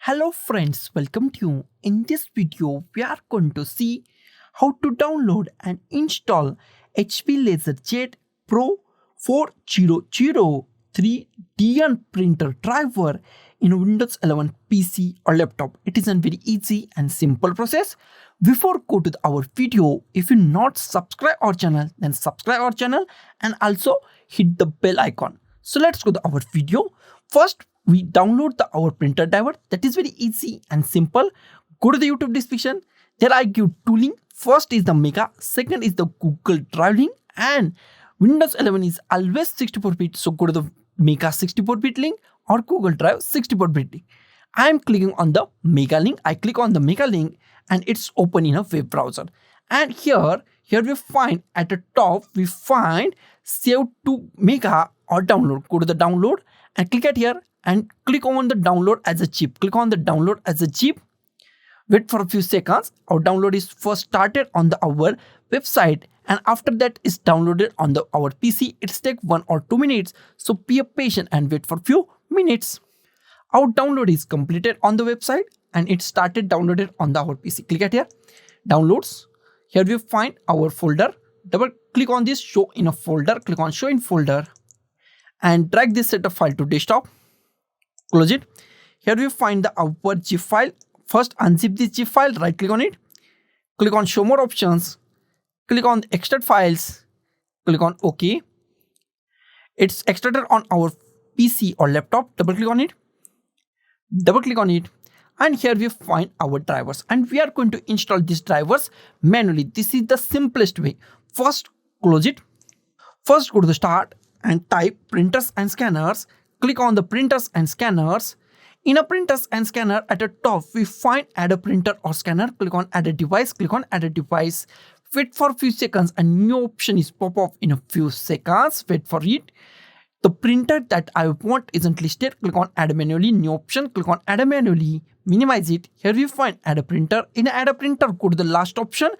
Hello friends, welcome to you. In this video, we are going to see how to download and install HP LaserJet Pro 4003DN printer driver in Windows 11 PC or laptop. It is a very easy and simple process. Before go to our video, if you not subscribe our channel, then subscribe our channel and also hit the bell icon. So let's go to our video. First, we download our printer driver. That is very easy and simple. Go to the YouTube description. There I give two links. First is the Mega, second is the Google Drive link, and Windows 11 is always 64-bit. So go to the Mega 64-bit link or Google Drive 64-bit link. I am clicking on the Mega link. I click on the Mega link and it's open in a web browser. And here we find at the top, we find save to Mega or download. Go to the download and click at here and click on the download as a zip. Click on the download as a zip. Wait for a few seconds. Our download is first started on our website and after that is downloaded on our PC. It's take 1 or 2 minutes. So be patient and wait for a few minutes. Our download is completed on the website and it started downloaded on our PC. Click at here, downloads. Here we find our folder. Double click on this show in a folder. Click on show in folder and drag this setup file to desktop. Close it. Here we find our zip file. First unzip this zip file, right click on it. Click on show more options. Click on extract files. Click on OK. It's extracted on our PC or laptop. Double click on it. Double click on it. And here we find our drivers. And we are going to install these drivers manually. This is the simplest way. First, close it. First, go to the start and type printers and scanners. Click on the printers and scanners. In a printers and scanner at the top, we find add a printer or scanner. Click on add a device. Click on add a device. Wait for a few seconds. A new option is pop up in a few seconds. Wait for it. The printer that I want isn't listed. Click on add manually. New option. Click on add manually. Minimize it. Here we find add a printer. In add a printer, go to the last option.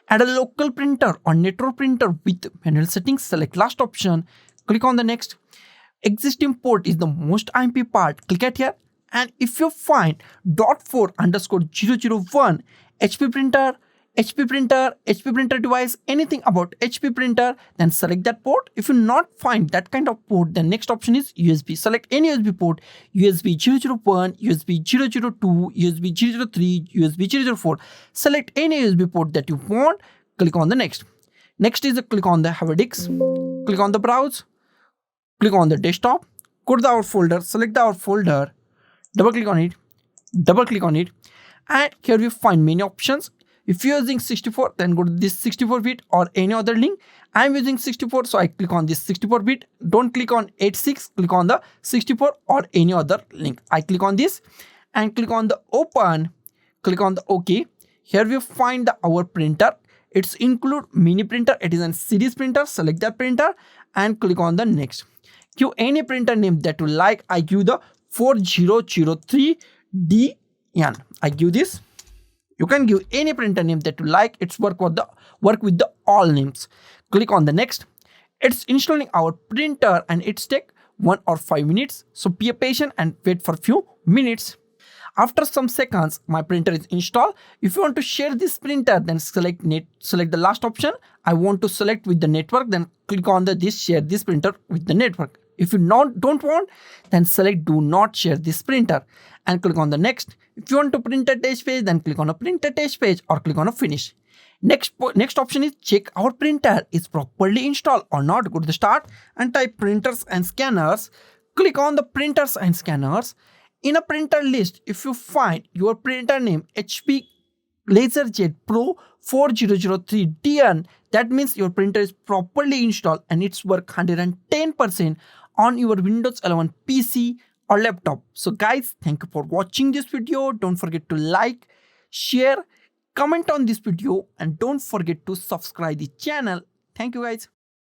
Add a local printer or network printer with manual settings. Select last option. Click on the next. Existing port is the most IMP part. Click at here. And if you find .4_001 HP printer, HP printer device, anything about HP printer, then select that port. If you not find that kind of port, the next option is USB. Select any USB port, USB 001, USB 002, USB 003, USB 004. Select any USB port that you want. Click on the next. Next is click on the hard disk. Click on the browse. Click on the desktop. Go to our folder. Select our folder. Double click on it. Double click on it. And here we find many options. If you're using 64, then go to this 64-bit or any other link. I'm using 64, so I click on this 64-bit. Don't click on 86. Click on the 64 or any other link. I click on this and click on the open. Click on the OK. Here we find our printer. It's include mini printer. It is a series printer. Select that printer and click on the next. Give any printer name that you like. I give the 4003DN. I give this. You can give any printer name that you like. It's work with the all names. Click on the next. It's installing our printer and it's take 1 or 5 minutes. So be patient and wait for a few minutes. After some seconds, my printer is installed. If you want to share this printer, then select the last option. I want to select with the network, then click on this share this printer with the network. If you don't want, then select do not share this printer and click on the next. If you want to print a test page, then click on a print a test page or click on a finish. Next option is check our printer is properly installed or not. Go to the start and type printers and scanners. Click on the printers and scanners. In a printer list, if you find your printer name HP LaserJet Pro 4003DN, that means your printer is properly installed and it's work 110% on your Windows 11 PC or laptop. So guys, thank you for watching this video. Don't forget to like, share, comment on this video and don't forget to subscribe the channel. Thank you guys.